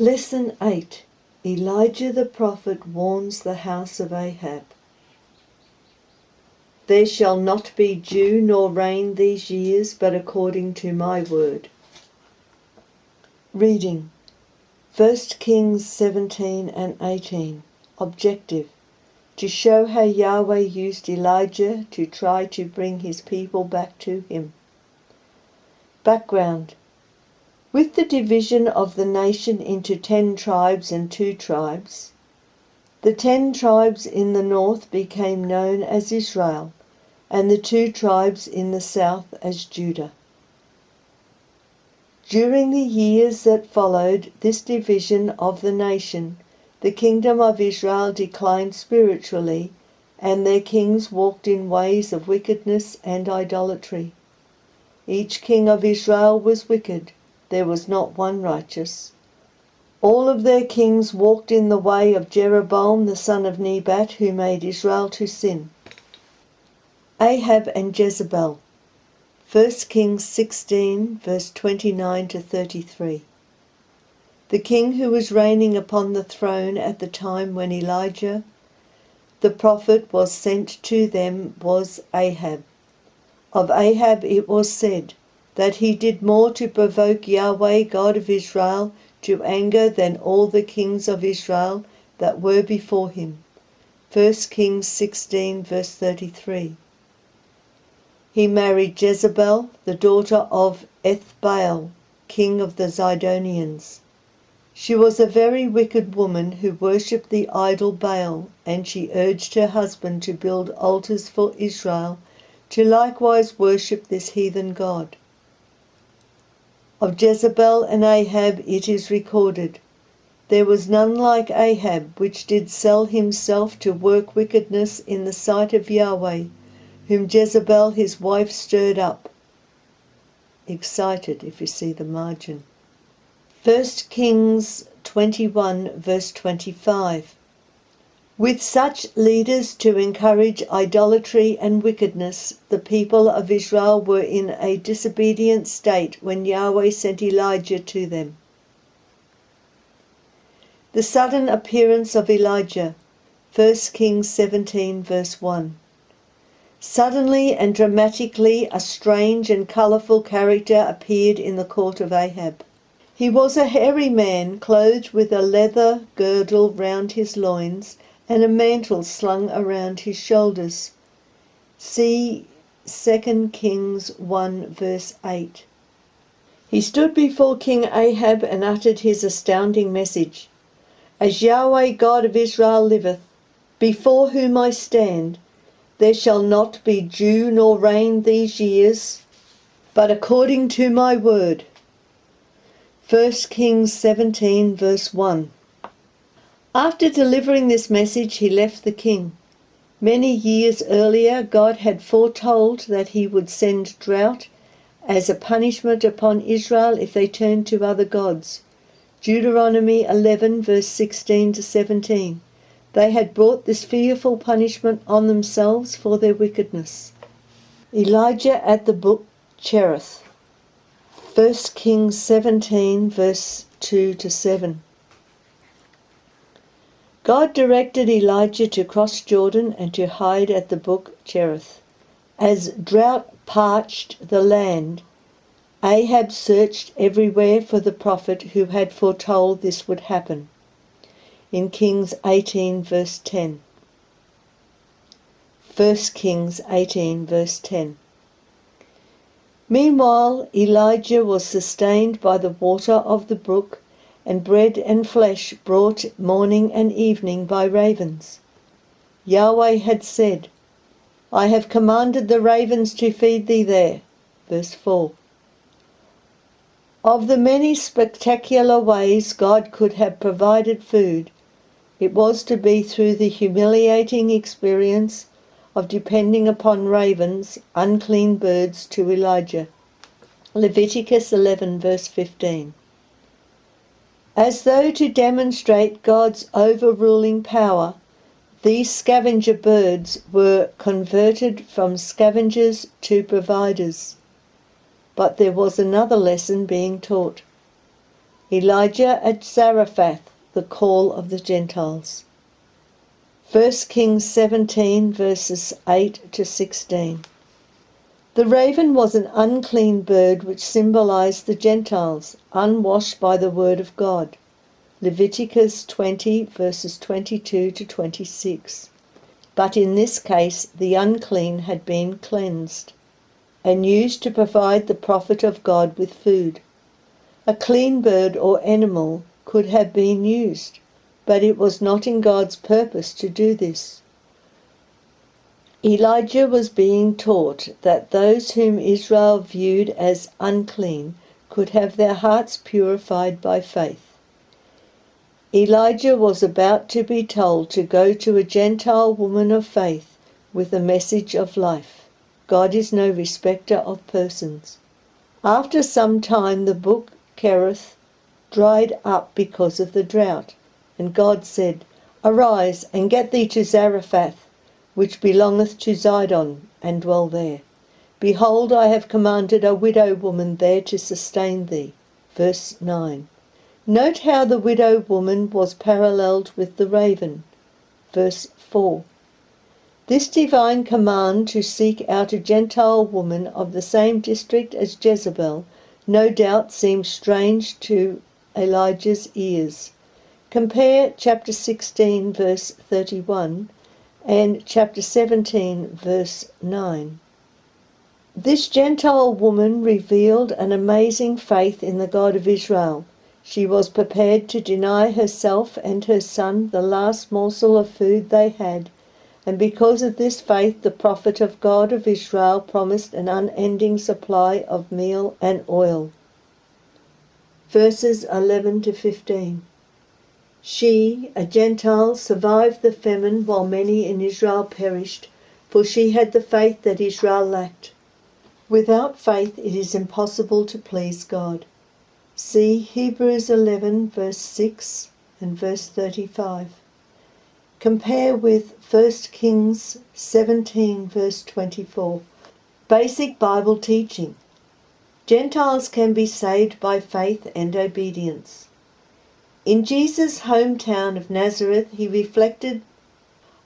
Lesson 8. Elijah the prophet warns the house of Ahab. There shall not be dew nor rain these years, but according to my word. Reading 1 Kings 17 and 18. Objective: to show how Yahweh used Elijah to try to bring his people back to him. Background: with the division of the nation into 10 tribes and 2 tribes, the 10 tribes in the north became known as Israel, and the 2 tribes in the south as Judah. During the years that followed this division of the nation, the kingdom of Israel declined spiritually, and their kings walked in ways of wickedness and idolatry. Each king of Israel was wicked. There was not one righteous. All of their kings walked in the way of Jeroboam the son of Nebat, who made Israel to sin. Ahab and Jezebel. 1 Kings 16, verse 29 to 33. The king who was reigning upon the throne at the time when Elijah the prophet was sent to them was Ahab. Of Ahab it was said that he did more to provoke Yahweh, God of Israel, to anger than all the kings of Israel that were before him. 1 Kings 16, verse 33. He married Jezebel, the daughter of Ethbaal, king of the Zidonians. She was a very wicked woman who worshipped the idol Baal, and she urged her husband to build altars for Israel, to likewise worship this heathen god. Of Jezebel and Ahab it is recorded, there was none like Ahab, which did sell himself to work wickedness in the sight of Yahweh, whom Jezebel his wife stirred up. Excited, if you see the margin. 1 Kings 21, verse 25. With such leaders to encourage idolatry and wickedness, the people of Israel were in a disobedient state when Yahweh sent Elijah to them. The sudden appearance of Elijah. 1 Kings 17, verse 1. Suddenly and dramatically a strange and colourful character appeared in the court of Ahab. He was a hairy man, clothed with a leather girdle round his loins and a mantle slung around his shoulders. See 2 Kings 1, verse 8. He stood before King Ahab and uttered his astounding message. As Yahweh God of Israel liveth, before whom I stand, there shall not be dew nor rain these years, but according to my word. 1 Kings 17, verse 1. After delivering this message, he left the king. Many years earlier, God had foretold that he would send drought as a punishment upon Israel if they turned to other gods. Deuteronomy 11, verse 16 to 17. They had brought this fearful punishment on themselves for their wickedness. Elijah at the brook Cherith. 1 Kings 17, verse 2 to 7. God directed Elijah to cross Jordan and to hide at the brook Cherith. As drought parched the land, Ahab searched everywhere for the prophet who had foretold this would happen. In Kings 18, verse 10. 1 Kings 18, verse 10. Meanwhile, Elijah was sustained by the water of the brook, and bread and flesh brought morning and evening by ravens. Yahweh had said, I have commanded the ravens to feed thee there. Verse 4. Of the many spectacular ways God could have provided food, it was to be through the humiliating experience of depending upon ravens, unclean birds, to Elijah. Leviticus 11, verse 15. As though to demonstrate God's overruling power, these scavenger birds were converted from scavengers to providers. But there was another lesson being taught. Elijah at Zarephath, the call of the Gentiles. 1 Kings 17 verses 8 to 16. The raven was an unclean bird which symbolized the Gentiles, unwashed by the word of God. Leviticus 20 verses 22 to 26. But in this case the unclean had been cleansed and used to provide the prophet of God with food. A clean bird or animal could have been used, but it was not in God's purpose to do this. Elijah was being taught that those whom Israel viewed as unclean could have their hearts purified by faith. Elijah was about to be told to go to a Gentile woman of faith with a message of life. God is no respecter of persons. After some time the brook Kerith dried up because of the drought, and God said, "Arise, and get thee to Zarephath, which belongeth to Zidon, and dwell there. Behold, I have commanded a widow woman there to sustain thee." Verse 9. Note how the widow woman was paralleled with the raven. Verse 4. This divine command to seek out a Gentile woman of the same district as Jezebel no doubt seemed strange to Elijah's ears. Compare chapter 16 verse 31 and chapter 17 verse 9. This Gentile woman revealed an amazing faith in the God of Israel. She was prepared to deny herself and her son the last morsel of food they had, and because of this faith the prophet of God of Israel promised an unending supply of meal and oil. Verses 11 to 15. She, a Gentile, survived the famine while many in Israel perished, for she had the faith that Israel lacked. Without faith it is impossible to please God. See Hebrews 11 verse 6 and verse 35. Compare with 1 Kings 17 verse 24. Basic Bible teaching. Gentiles can be saved by faith and obedience. In Jesus' hometown of Nazareth, he reflected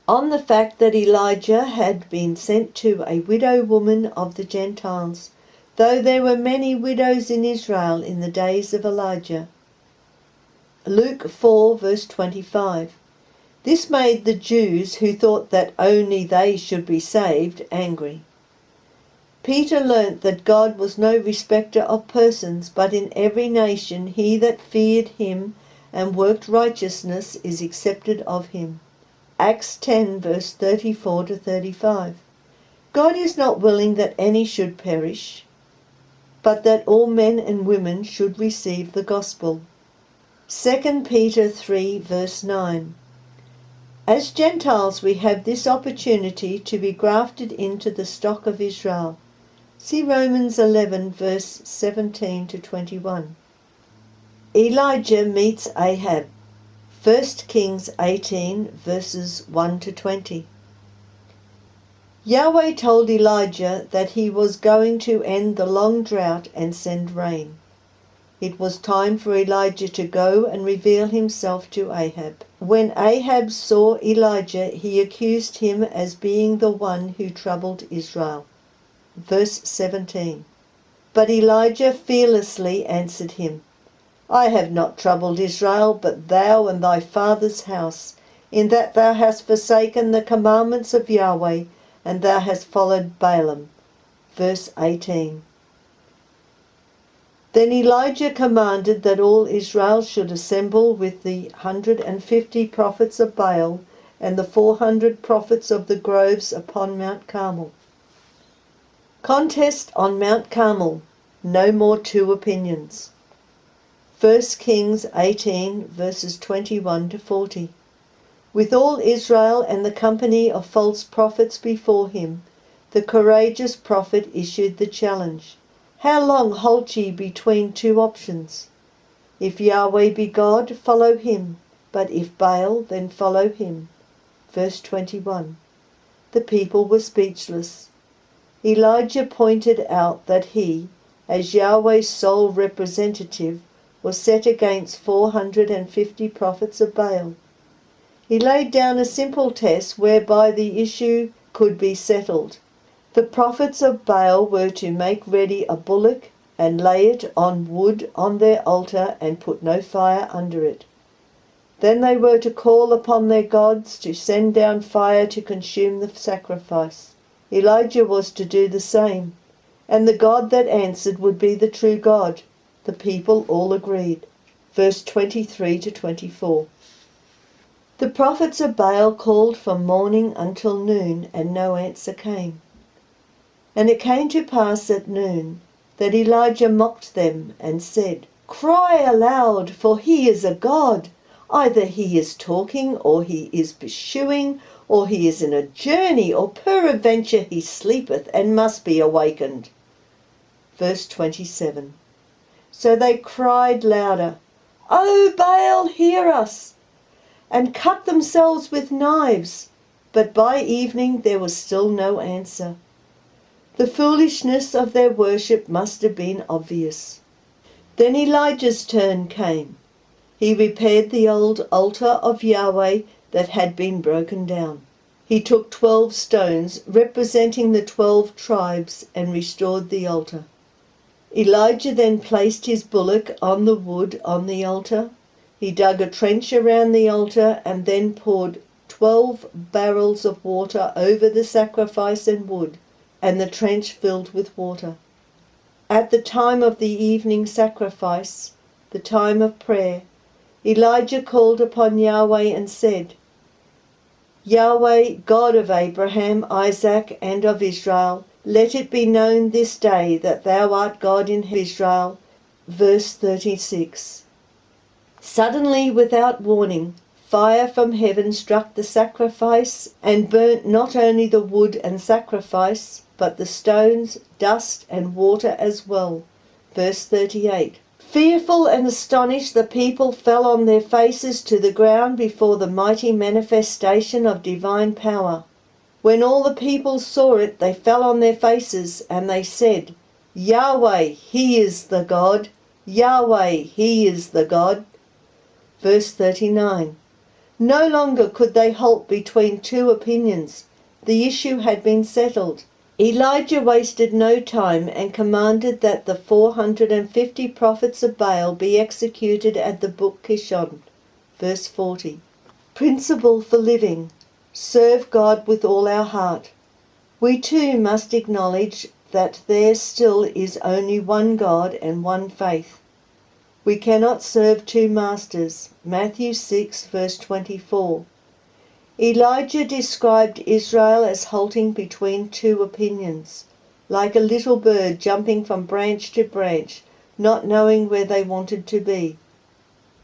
on the fact that Elijah had been sent to a widow woman of the Gentiles, though there were many widows in Israel in the days of Elijah. Luke 4 verse 25. This made the Jews, who thought that only they should be saved, angry. Peter learnt that God was no respecter of persons, but in every nation he that feared him and worked righteousness is accepted of him. Acts 10 verse 34 to 35. God is not willing that any should perish, but that all men and women should receive the gospel. 2 Peter 3 verse 9. As Gentiles we have this opportunity to be grafted into the stock of Israel. See Romans 11 verse 17 to 21. Elijah meets Ahab. 1 Kings 18 verses 1 to 20. Yahweh told Elijah that he was going to end the long drought and send rain. It was time for Elijah to go and reveal himself to Ahab. When Ahab saw Elijah, he accused him as being the one who troubled Israel. Verse 17. But Elijah fearlessly answered him, I have not troubled Israel, but thou and thy father's house, in that thou hast forsaken the commandments of Yahweh, and thou hast followed Balaam. Verse 18. Then Elijah commanded that all Israel should assemble with the 150 prophets of Baal and the 400 prophets of the groves upon Mount Carmel. Contest on Mount Carmel. No more two opinions. 1 Kings 18 verses 21 to 40. With all Israel and the company of false prophets before him, the courageous prophet issued the challenge. How long halt ye between two options? If Yahweh be God, follow him, but if Baal, then follow him. Verse 21. The people were speechless. Elijah pointed out that he, as Yahweh's sole representative, was set against 450 prophets of Baal. He laid down a simple test whereby the issue could be settled. The prophets of Baal were to make ready a bullock and lay it on wood on their altar and put no fire under it. Then they were to call upon their gods to send down fire to consume the sacrifice. Elijah was to do the same, and the God that answered would be the true God. The people all agreed. Verse 23 to 24. The prophets of Baal called from morning until noon, and no answer came. And it came to pass at noon that Elijah mocked them and said, "Cry aloud, for he is a god. Either he is talking, or he is pursuing, or he is in a journey, or peradventure he sleepeth and must be awakened." Verse 27. So they cried louder, "O Baal, hear us!" and cut themselves with knives. But by evening there was still no answer. The foolishness of their worship must have been obvious. Then Elijah's turn came. He repaired the old altar of Yahweh that had been broken down. He took 12 stones representing the 12 tribes and restored the altar. Elijah then placed his bullock on the wood on the altar. He dug a trench around the altar and then poured 12 barrels of water over the sacrifice and wood, and the trench filled with water. At the time of the evening sacrifice, the time of prayer, Elijah called upon Yahweh and said, "Yahweh, God of Abraham, Isaac, and of Israel, let it be known this day that thou art God in Israel." Verse 36. Suddenly, without warning, fire from heaven struck the sacrifice and burnt not only the wood and sacrifice, but the stones, dust, and water as well. Verse 38. Fearful and astonished, the people fell on their faces to the ground before the mighty manifestation of divine power. When all the people saw it, they fell on their faces, and they said, "Yahweh, he is the God. Yahweh, he is the God." Verse 39. No longer could they halt between two opinions. The issue had been settled. Elijah wasted no time and commanded that the 450 prophets of Baal be executed at the brook Kishon. Verse 40. Principle for living. Serve God with all our heart. We too must acknowledge that there still is only one God and one faith. We cannot serve two masters. Matthew 6 verse 24. Elijah described Israel as halting between two opinions, like a little bird jumping from branch to branch, not knowing where they wanted to be.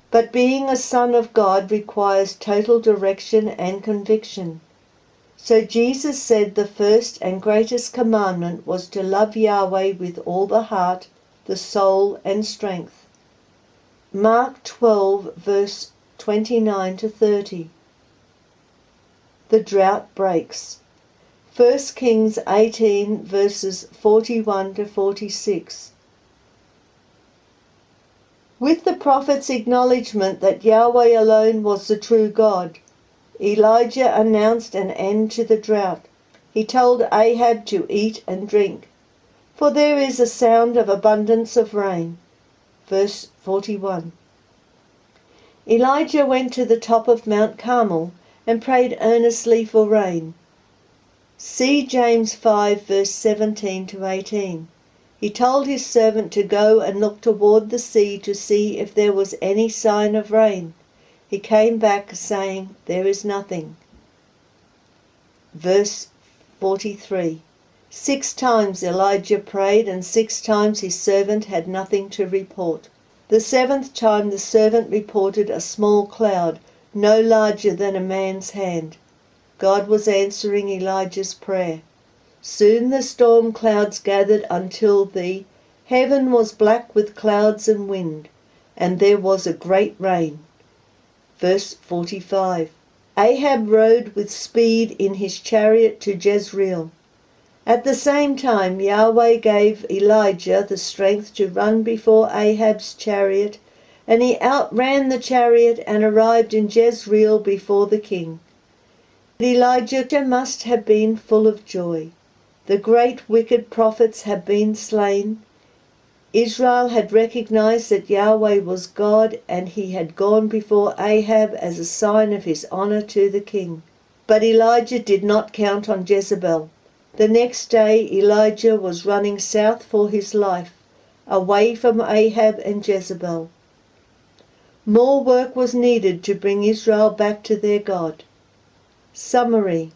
But being a son of God requires total direction and conviction. So Jesus said the first and greatest commandment was to love Yahweh with all the heart, the soul, and strength. Mark 12 verse 29 to 30. The drought breaks. 1 Kings 18 verses 41 to 46. With the prophet's acknowledgement that Yahweh alone was the true God, Elijah announced an end to the drought. He told Ahab to eat and drink, for there is a sound of abundance of rain. Verse 41. Elijah went to the top of Mount Carmel and prayed earnestly for rain. See James 5 verse 17 to 18. He told his servant to go and look toward the sea to see if there was any sign of rain. He came back saying, "There is nothing." Verse 43. 6 times Elijah prayed, and 6 times his servant had nothing to report. The 7th time the servant reported a small cloud, no larger than a man's hand. God was answering Elijah's prayer. Soon the storm clouds gathered until the heaven was black with clouds and wind, and there was a great rain. Verse 45. Ahab rode with speed in his chariot to Jezreel. At the same time Yahweh gave Elijah the strength to run before Ahab's chariot And he outran the chariot and arrived in Jezreel before the king. Elijah must have been full of joy. The great wicked prophets had been slain. Israel had recognized that Yahweh was God, and he had gone before Ahab as a sign of his honor to the king. But Elijah did not count on Jezebel. The next day Elijah was running south for his life, away from Ahab and Jezebel. More work was needed to bring Israel back to their God. Summary: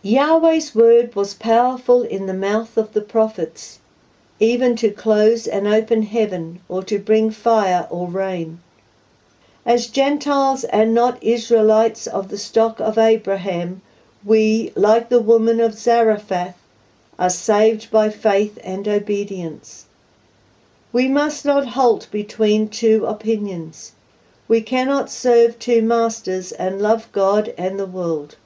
Yahweh's word was powerful in the mouth of the prophets, even to close and open heaven or to bring fire or rain. As Gentiles and not Israelites of the stock of Abraham, we, like the woman of Zarephath, are saved by faith and obedience. We must not halt between two opinions. We cannot serve two masters and love God and the world.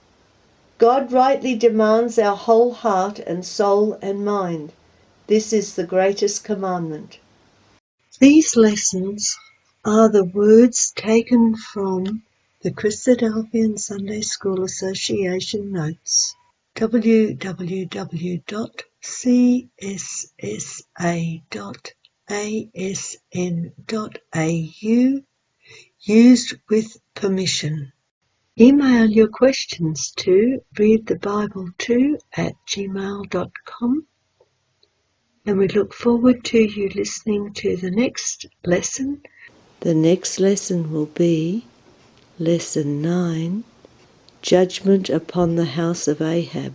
God rightly demands our whole heart and soul and mind. This is the greatest commandment. These lessons are the words taken from the Christadelphian Sunday School Association notes, www.cssa.asn.au, used with permission. Email your questions to readthebible2@gmail.com, and we look forward to you listening to the next lesson. The next lesson will be Lesson 9, Judgment upon the House of Ahab.